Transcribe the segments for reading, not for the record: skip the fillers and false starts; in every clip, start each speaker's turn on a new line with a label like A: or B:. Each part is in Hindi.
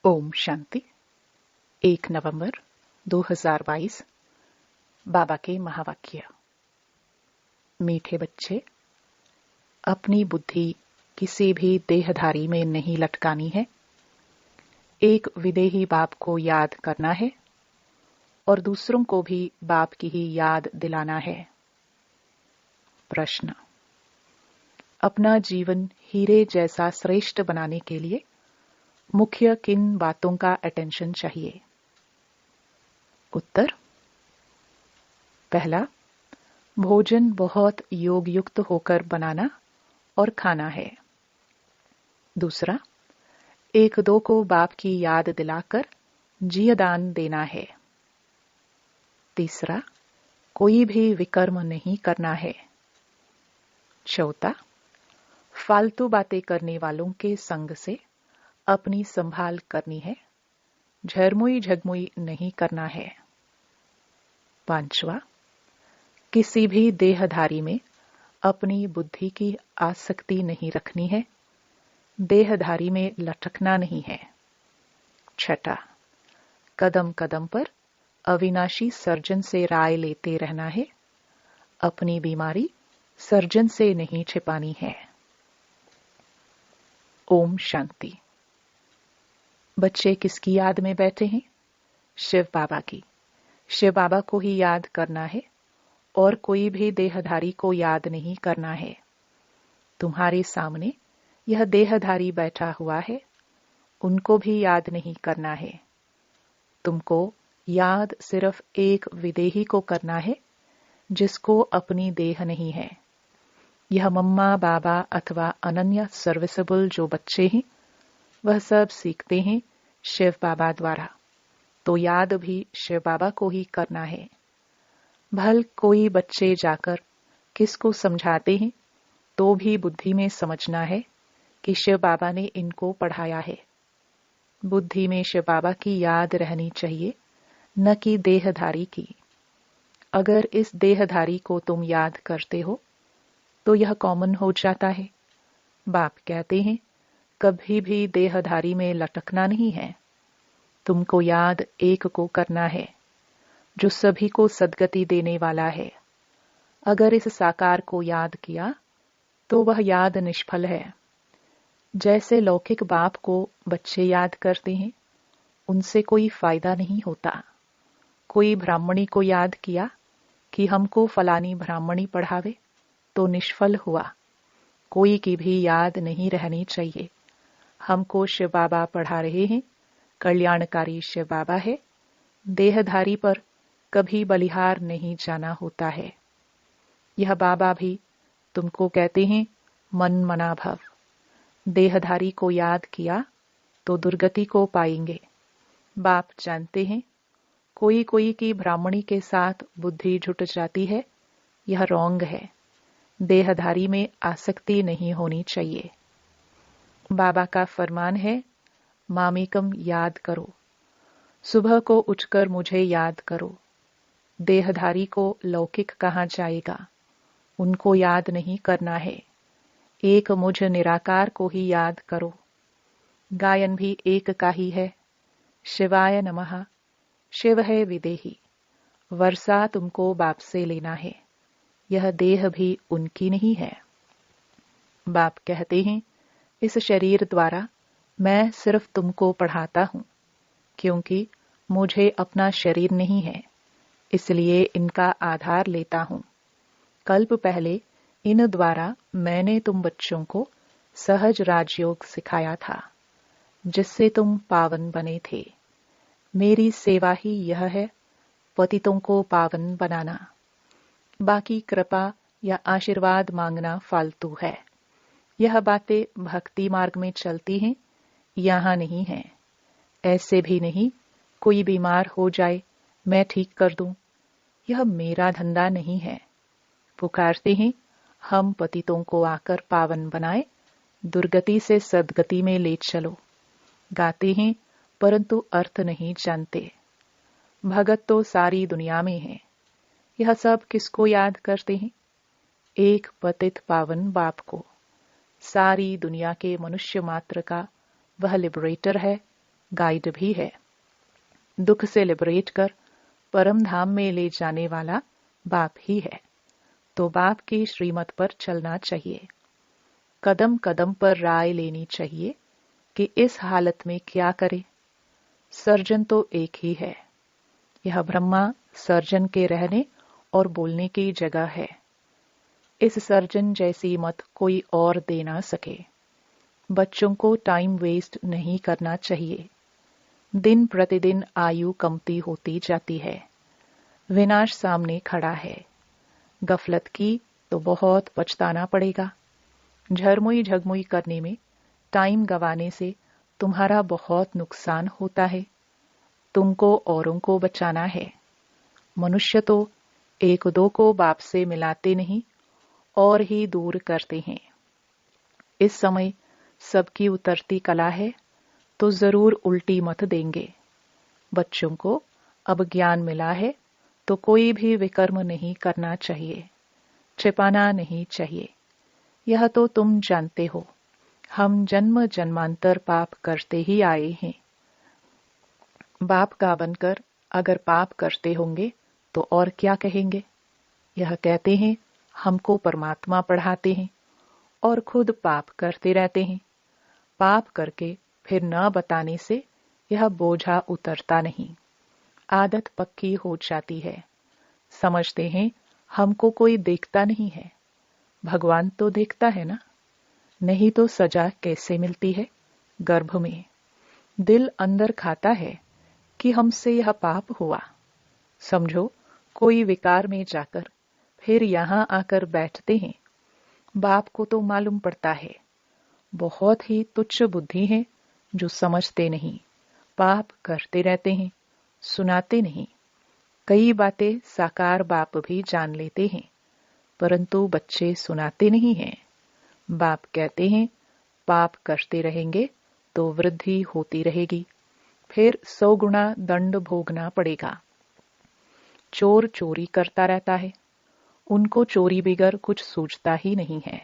A: ओम शांति। 1 नवंबर 2022। बाबा के महावाक्य। मीठे बच्चे, अपनी बुद्धि किसी भी देहधारी में नहीं लटकानी है। एक विदेही बाप को याद करना है और दूसरों को भी बाप की ही याद दिलाना है। प्रश्न: अपना जीवन हीरे जैसा श्रेष्ठ बनाने के लिए मुख्य किन बातों का अटेंशन चाहिए? उत्तर: पहला, भोजन बहुत योग युक्त होकर बनाना और खाना है। दूसरा, एक दो को बाप की याद दिलाकर जियदान देना है। तीसरा, कोई भी विकर्म नहीं करना है। चौथा, फालतू बातें करने वालों के संग से अपनी संभाल करनी है, झरमुई झगमुई नहीं करना है। पांचवा, किसी भी देहधारी में अपनी बुद्धि की आसक्ति नहीं रखनी है, देहधारी में लटकना नहीं है। छठा, कदम कदम पर अविनाशी सर्जन से राय लेते रहना है, अपनी बीमारी सर्जन से नहीं छिपानी है। ओम शांति। बच्चे किसकी याद में बैठे हैं? शिव बाबा की। शिव बाबा को ही याद करना है और कोई भी देहधारी को याद नहीं करना है। तुम्हारे सामने यह देहधारी बैठा हुआ है, उनको भी याद नहीं करना है। तुमको याद सिर्फ एक विदेही को करना है जिसको अपनी देह नहीं है। यह मम्मा बाबा अथवा अनन्य सर्विसेबल जो बच्चे हैं वह सब सीखते हैं शिव बाबा द्वारा, तो याद भी शिव बाबा को ही करना है। भल कोई बच्चे जाकर किसको समझाते हैं तो भी बुद्धि में समझना है कि शिव बाबा ने इनको पढ़ाया है। बुद्धि में शिव बाबा की याद रहनी चाहिए, न कि देहधारी की। अगर इस देहधारी को तुम याद करते हो तो यह कॉमन हो जाता है। बाप कहते हैं कभी भी देहधारी में लटकना नहीं है। तुमको याद एक को करना है जो सभी को सद्गति देने वाला है। अगर इस साकार को याद किया तो वह याद निष्फल है। जैसे लौकिक बाप को बच्चे याद करते हैं, उनसे कोई फायदा नहीं होता। कोई ब्राह्मणी को याद किया कि हमको फलानी ब्राह्मणी पढ़ावे तो निष्फल हुआ। कोई की भी याद नहीं रहनी चाहिए। हमको शिव बाबा पढ़ा रहे हैं, कल्याणकारी शिव बाबा है। देहधारी पर कभी बलिहार नहीं जाना होता है। यह बाबा भी तुमको कहते हैं मन मना भव। देहधारी को याद किया तो दुर्गति को पाएंगे। बाप जानते हैं कोई कोई की ब्राह्मणी के साथ बुद्धि जुट जाती है, यह रॉन्ग है। देहधारी में आसक्ति नहीं होनी चाहिए। बाबा का फरमान है मामेकम याद करो। सुबह को उठकर मुझे याद करो। देहधारी को लौकिक कहा जाएगा, उनको याद नहीं करना है। एक मुझ निराकार को ही याद करो। गायन भी एक का ही है, शिवाय नमः। शिव है विदेही। वर्षा तुमको बाप से लेना है, यह देह भी उनकी नहीं है। बाप कहते हैं इस शरीर द्वारा मैं सिर्फ तुमको पढ़ाता हूं, क्योंकि मुझे अपना शरीर नहीं है, इसलिए इनका आधार लेता हूं। कल्प पहले इन द्वारा मैंने तुम बच्चों को सहज राजयोग सिखाया था, जिससे तुम पावन बने थे। मेरी सेवा ही यह है, पतितों को पावन बनाना। बाकी कृपा या आशीर्वाद मांगना फालतू है। यह बातें भक्ति मार्ग में चलती हैं, यहां नहीं है। ऐसे भी नहीं कोई बीमार हो जाए मैं ठीक कर दूं, यह मेरा धंधा नहीं है। पुकारते हैं हम पतितों को आकर पावन बनाए, दुर्गति से सद्गति में ले चलो। गाते हैं परंतु अर्थ नहीं जानते। भगत तो सारी दुनिया में है। यह सब किसको याद करते हैं? एक पतित पावन बाप को। सारी दुनिया के मनुष्य मात्र का वह लिबरेटर है, गाइड भी है। दुख से लिबरेट कर परम धाम में ले जाने वाला बाप ही है। तो बाप की श्रीमत पर चलना चाहिए। कदम कदम पर राय लेनी चाहिए कि इस हालत में क्या करे। सर्जन तो एक ही है। यह ब्रह्मा सर्जन के रहने और बोलने की जगह है। इस सर्जन जैसी मत कोई और दे ना सके। बच्चों को टाइम वेस्ट नहीं करना चाहिए। दिन प्रतिदिन आयु कमती होती जाती है। विनाश सामने खड़ा है। गफलत की तो बहुत पछताना पड़ेगा। झरमुई झगमुई करने में टाइम गंवाने से तुम्हारा बहुत नुकसान होता है। तुमको औरों को बचाना है। मनुष्य तो एक दो को बाप से मिलाते नहीं और ही दूर करते हैं। इस समय सबकी उतरती कला है तो जरूर उल्टी मत देंगे। बच्चों को अब ज्ञान मिला है तो कोई भी विकर्म नहीं करना चाहिए, छिपाना नहीं चाहिए। यह तो तुम जानते हो। हम जन्म जन्मांतर पाप करते ही आए हैं। बाप का बनकर अगर पाप करते होंगे तो और क्या कहेंगे। यह कहते हैं हमको परमात्मा पढ़ाते हैं और खुद पाप करते रहते हैं। पाप करके फिर न बताने से यह बोझा उतरता नहीं। आदत पक्की हो जाती है। समझते हैं हमको कोई देखता नहीं है। भगवान तो देखता है ना। नहीं तो सजा कैसे मिलती है। गर्भ में दिल अंदर खाता है कि हमसे यह पाप हुआ। समझो कोई विकार में जाकर फिर यहां आकर बैठते हैं। बाप को तो मालूम पड़ता है। बहुत ही तुच्छ बुद्धि है जो समझते नहीं, पाप करते रहते हैं, सुनाते नहीं। कई बातें साकार बाप भी जान लेते हैं, परंतु बच्चे सुनाते नहीं हैं। बाप कहते हैं पाप करते रहेंगे तो वृद्धि होती रहेगी, फिर 100 गुना दंड भोगना पड़ेगा। चोर चोरी करता रहता है, उनको चोरी बिगर कुछ सूझता ही नहीं है।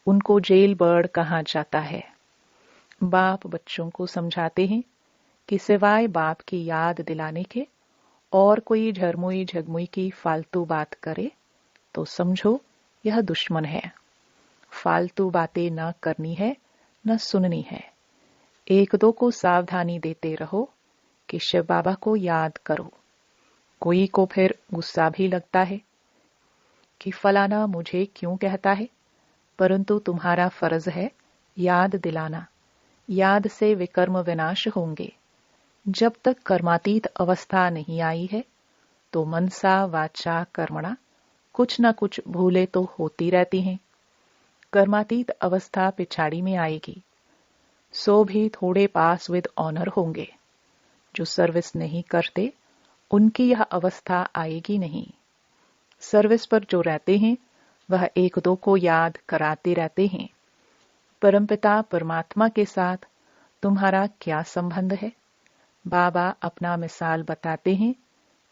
A: उनको जेल बर्ड कहा जाता है। बाप बच्चों को समझाते हैं कि सिवाय बाप की याद दिलाने के और कोई झरमुई झगमुई की फालतू बात करे तो समझो यह दुश्मन है। फालतू बातें न करनी है न सुननी है। एक दो को सावधानी देते रहो कि शिव बाबा को याद करो। कोई को फिर गुस्सा भी लगता है कि फलाना मुझे क्यों कहता है, परंतु तुम्हारा फर्ज है याद दिलाना। याद से विकर्म विनाश होंगे। जब तक कर्मातीत अवस्था नहीं आई है तो मनसा वाचा कर्मणा कुछ न कुछ भूले तो होती रहती हैं। कर्मातीत अवस्था पिछाड़ी में आएगी। सो भी थोड़े पास विद ऑनर होंगे। जो सर्विस नहीं करते उनकी यह अवस्था आएगी नहीं। सर्विस पर जो रहते हैं वह एक दो को याद कराते रहते हैं। परमपिता परमात्मा के साथ तुम्हारा क्या संबंध है। बाबा अपना मिसाल बताते हैं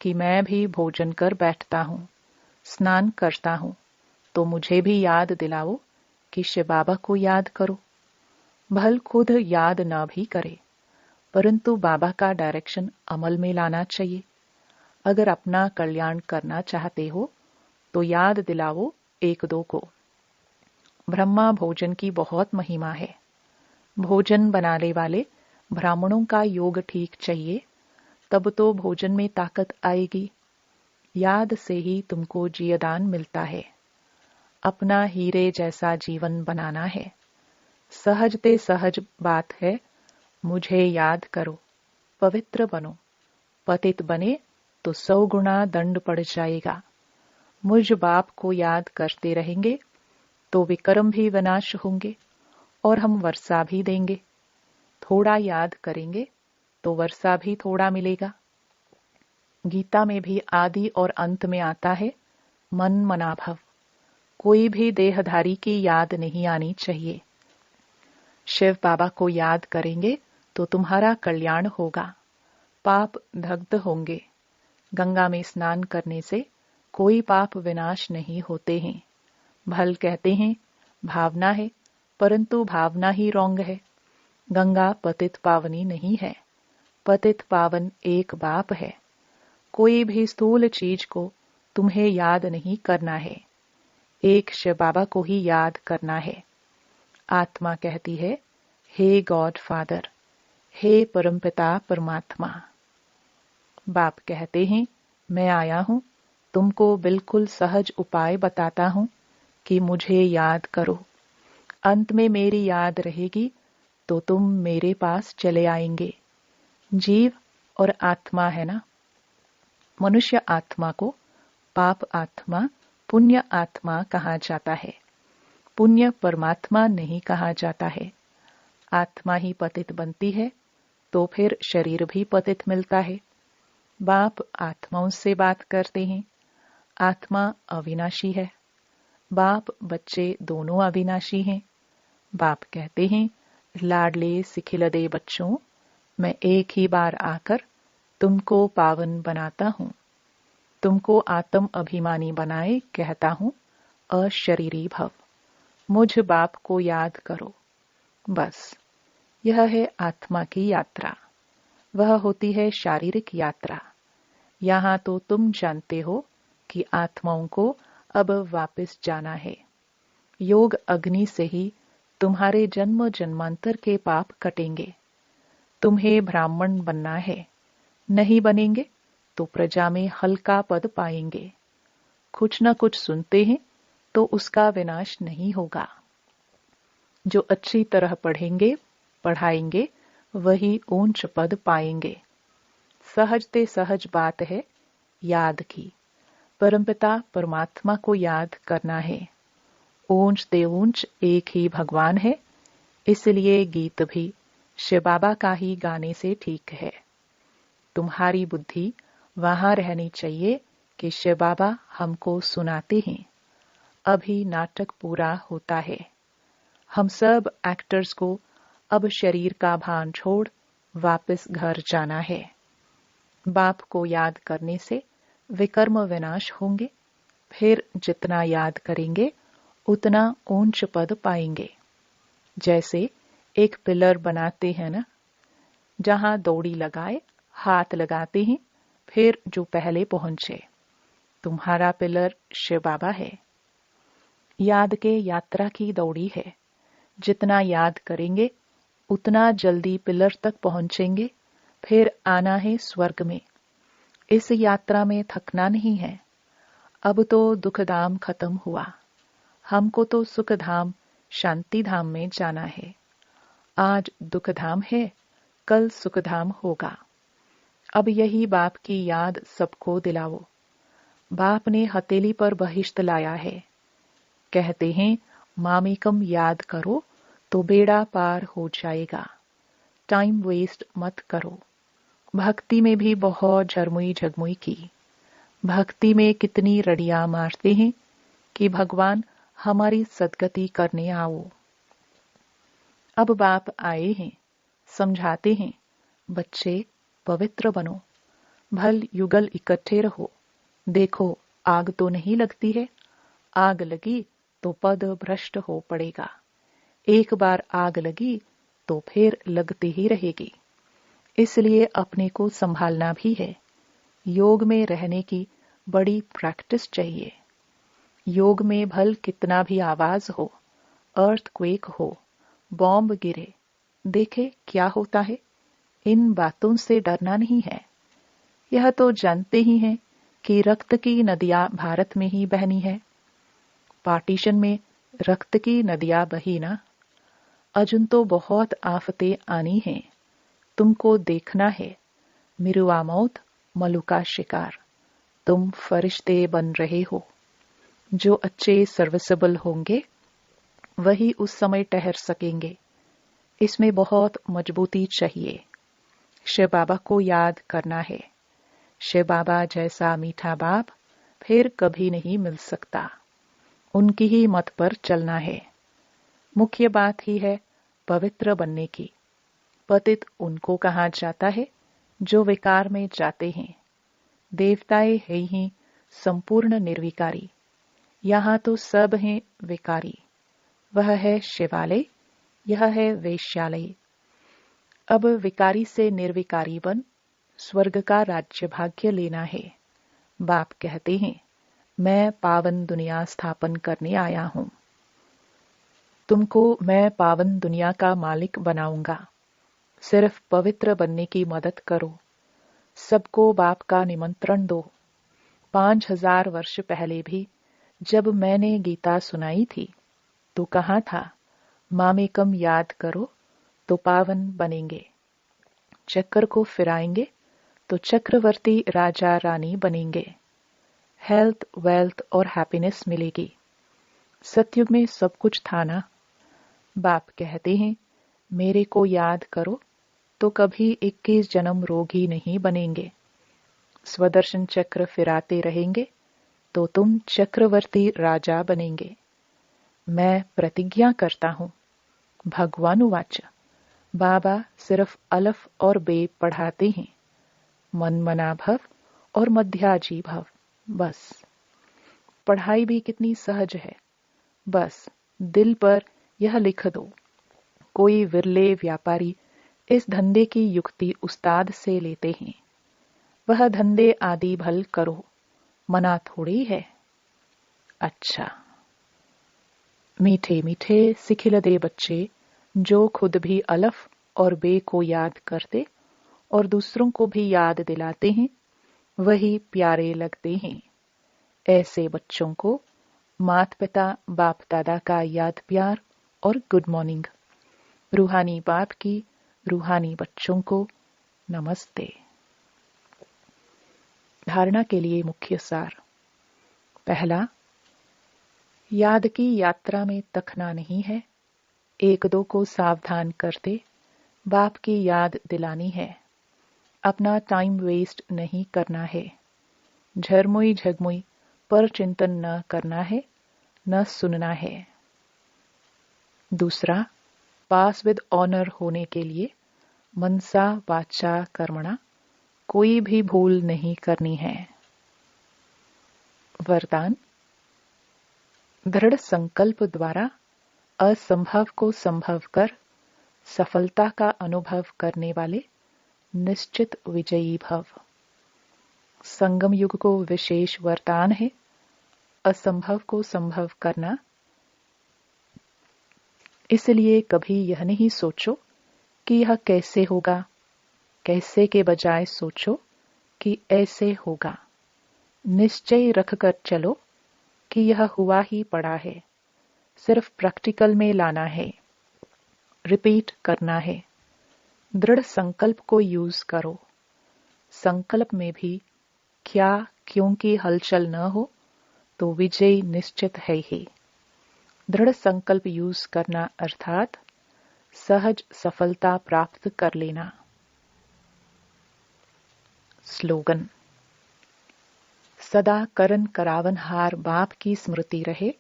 A: कि मैं भी भोजन कर बैठता हूँ, स्नान करता हूँ, तो मुझे भी याद दिलाओ कि शिव बाबा को याद करो। भल खुद याद न भी करे, परंतु बाबा का डायरेक्शन अमल में लाना चाहिए। अगर अपना कल्याण करना चाहते हो तो याद दिलाओ एक दो को। ब्रह्मा भोजन की बहुत महिमा है। भोजन बनाने वाले ब्राह्मणों का योग ठीक चाहिए, तब तो भोजन में ताकत आएगी। याद से ही तुमको जीवदान मिलता है। अपना हीरे जैसा जीवन बनाना है। सहजते सहज बात है, मुझे याद करो, पवित्र बनो। पतित बने तो 100 गुना दंड पड़ जाएगा। मुझ बाप को याद करते रहेंगे तो विक्रम भी विनाश होंगे और हम वर्षा भी देंगे। थोड़ा याद करेंगे तो वर्षा भी थोड़ा मिलेगा। गीता में भी आदि और अंत में आता है मन मनाभव। कोई भी देहधारी की याद नहीं आनी चाहिए। शिव बाबा को याद करेंगे तो तुम्हारा कल्याण होगा। पाप दग्ध होंगे। गंगा में स्नान करने से कोई पाप विनाश नहीं होते हैं। भल कहते हैं भावना है, परंतु भावना ही रॉन्ग है। गंगा पतित पावनी नहीं है, पतित पावन एक बाप है। कोई भी स्थूल चीज को तुम्हें याद नहीं करना है, एक शिव बाबा को ही याद करना है। आत्मा कहती है, हे गॉड फादर, हे परमपिता परमात्मा। बाप कहते हैं, मैं आया हूं, तुमको बिल्कुल सहज उपाय बताता हूं कि मुझे याद करो। अंत में मेरी याद रहेगी तो तुम मेरे पास चले आएंगे। जीव और आत्मा है ना। मनुष्य आत्मा को पाप आत्मा, पुण्य आत्मा कहा जाता है। पुण्य परमात्मा नहीं कहा जाता है। आत्मा ही पतित बनती है तो फिर शरीर भी पतित मिलता है। बाप आत्माओं से बात करते हैं। आत्मा अविनाशी है, बाप बच्चे दोनों अविनाशी हैं। बाप कहते हैं, लाडले सिखिलदे बच्चों, मैं एक ही बार आकर तुमको पावन बनाता हूं। तुमको आत्म अभिमानी बनाए कहता हूं, अशरीरी भव। मुझ बाप को याद करो। बस यह है आत्मा की यात्रा। वह होती है शारीरिक यात्रा। यहां तो तुम जानते हो कि आत्माओं को अब वापस जाना है। योग अग्नि से ही तुम्हारे जन्म जन्मांतर के पाप कटेंगे। तुम्हें ब्राह्मण बनना है, नहीं बनेंगे तो प्रजा में हल्का पद पाएंगे। कुछ न कुछ सुनते हैं तो उसका विनाश नहीं होगा। जो अच्छी तरह पढ़ेंगे पढ़ाएंगे वही ऊंच पद पाएंगे। सहजते सहज बात है याद की। परमपिता परमात्मा को याद करना है। ऊंच ते ऊंच एक ही भगवान है, इसलिए गीत भी शिव बाबा का ही गाने से ठीक है। तुम्हारी बुद्धि वहां रहनी चाहिए कि शिव बाबा हमको सुनाते हैं। अभी नाटक पूरा होता है। हम सब एक्टर्स को अब शरीर का भान छोड़ वापस घर जाना है। बाप को याद करने से विकर्म विनाश होंगे। फिर जितना याद करेंगे उतना ऊंच पद पाएंगे। जैसे एक पिलर बनाते हैं ना, जहां दौड़ी लगाए हाथ लगाते हैं, फिर जो पहले पहुंचे। तुम्हारा पिलर शिव बाबा है। याद के यात्रा की दौड़ी है। जितना याद करेंगे उतना जल्दी पिलर तक पहुंचेंगे। फिर आना है स्वर्ग में। इस यात्रा में थकना नहीं है। अब तो दुखधाम खत्म हुआ। हमको तो सुखधाम शांतिधाम में जाना है। आज दुखधाम है, कल सुखधाम होगा। अब यही बाप की याद सबको दिलाओ। बाप ने हथेली पर बहिश्त लाया है। कहते हैं, मामेकम याद करो तो बेड़ा पार हो जाएगा। टाइम वेस्ट मत करो। भक्ति में भी बहुत झरमुई झगमुई की। भक्ति में कितनी रड़ियां मारते हैं कि भगवान हमारी सदगति करने आओ। अब बाप आए हैं, समझाते हैं, बच्चे पवित्र बनो, भल युगल इकट्ठे रहो। देखो आग तो नहीं लगती है, आग लगी तो पद भ्रष्ट हो पड़ेगा। एक बार आग लगी तो फिर लगती ही रहेगी। इसलिए अपने को संभालना भी है। योग में रहने की बड़ी प्रैक्टिस चाहिए। योग में भल कितना भी आवाज हो, अर्थक्वेक हो, बॉम्ब गिरे, देखे क्या होता है। इन बातों से डरना नहीं है। यह तो जानते ही हैं कि रक्त की नदियां भारत में ही बहनी है। पार्टीशन में रक्त की नदियां बही ना। अजुन तो बहुत आफतें आनी हैं। तुमको देखना है। मिरुआ मौत, मलू का शिकार। तुम फरिश्ते बन रहे हो। जो अच्छे सर्विसेबल होंगे वही उस समय ठहर सकेंगे। इसमें बहुत मजबूती चाहिए। शिव बाबा को याद करना है। शिव बाबा जैसा मीठा बाप फिर कभी नहीं मिल सकता। उनकी ही मत पर चलना है। मुख्य बात ही है पवित्र बनने की। पतित उनको कहा जाता है जो विकार में जाते हैं। देवताएं है ही संपूर्ण निर्विकारी। यहां तो सब हैं विकारी। वह है शिवालय, यह है वेश्यालय। अब विकारी से निर्विकारी बन स्वर्ग का राज्य भाग्य लेना है। बाप कहते हैं, मैं पावन दुनिया स्थापन करने आया हूं। तुमको मैं पावन दुनिया का मालिक बनाऊंगा। सिर्फ पवित्र बनने की मदद करो। सबको बाप का निमंत्रण दो। 5000 वर्ष पहले भी जब मैंने गीता सुनाई थी तो कहा था, मामेकम याद करो तो पावन बनेंगे। चक्र को फिराएंगे तो चक्रवर्ती राजा रानी बनेंगे। हेल्थ, वेल्थ और हैप्पीनेस मिलेगी। सतयुग में सब कुछ था ना। बाप कहते हैं, मेरे को याद करो तो कभी 21 जन्म रोगी नहीं बनेंगे। स्वदर्शन चक्र फिराते रहेंगे तो तुम चक्रवर्ती राजा बनेंगे। मैं प्रतिज्ञा करता हूं। भगवानुवाच, बाबा सिर्फ अलफ और बे पढ़ाते हैं। मन मना भव और मध्याजी भव। बस पढ़ाई भी कितनी सहज है। बस दिल पर यह लिख दो। कोई विरले व्यापारी इस धंधे की युक्ति उस्ताद से लेते हैं। वह धंधे आदि भल करो, मना थोड़ी है। अच्छा, मीठे मीठे सिखिलदे बच्चे जो खुद भी अलफ और बे को याद करते और दूसरों को भी याद दिलाते हैं, वही प्यारे लगते हैं। ऐसे बच्चों को माता पिता बाप दादा का याद प्यार और गुड मॉर्निंग। रूहानी बाप की रूहानी बच्चों को नमस्ते। धारणा के लिए मुख्य सार। पहला, याद की यात्रा में तखना नहीं है। एक दो को सावधान करते बाप की याद दिलानी है। अपना टाइम वेस्ट नहीं करना है। झरमुई झगमुई पर चिंतन न करना है, न सुनना है। दूसरा, पास विद ऑनर होने के लिए मनसा वाचा कर्मणा कोई भी भूल नहीं करनी है। वरदान, दृढ़ संकल्प द्वारा असंभव को संभव कर सफलता का अनुभव करने वाले निश्चित विजयी भव। संगम युग को विशेष वरदान है असंभव को संभव करना। इसलिए कभी यह नहीं सोचो कि यह कैसे होगा। कैसे के बजाय सोचो कि ऐसे होगा। निश्चय रखकर चलो कि यह हुआ ही पड़ा है। सिर्फ प्रैक्टिकल में लाना है, रिपीट करना है। दृढ़ संकल्प को यूज करो। संकल्प में भी क्या क्योंकि हलचल न हो तो विजय निश्चित है ही। दृढ़ संकल्प यूज करना अर्थात सहज सफलता प्राप्त कर लेना। स्लोगन, सदा करन करावन हार बाप की स्मृति रहे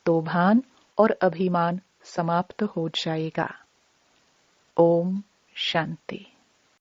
A: तो भान और अभिमान समाप्त हो जाएगा। ओम शांति।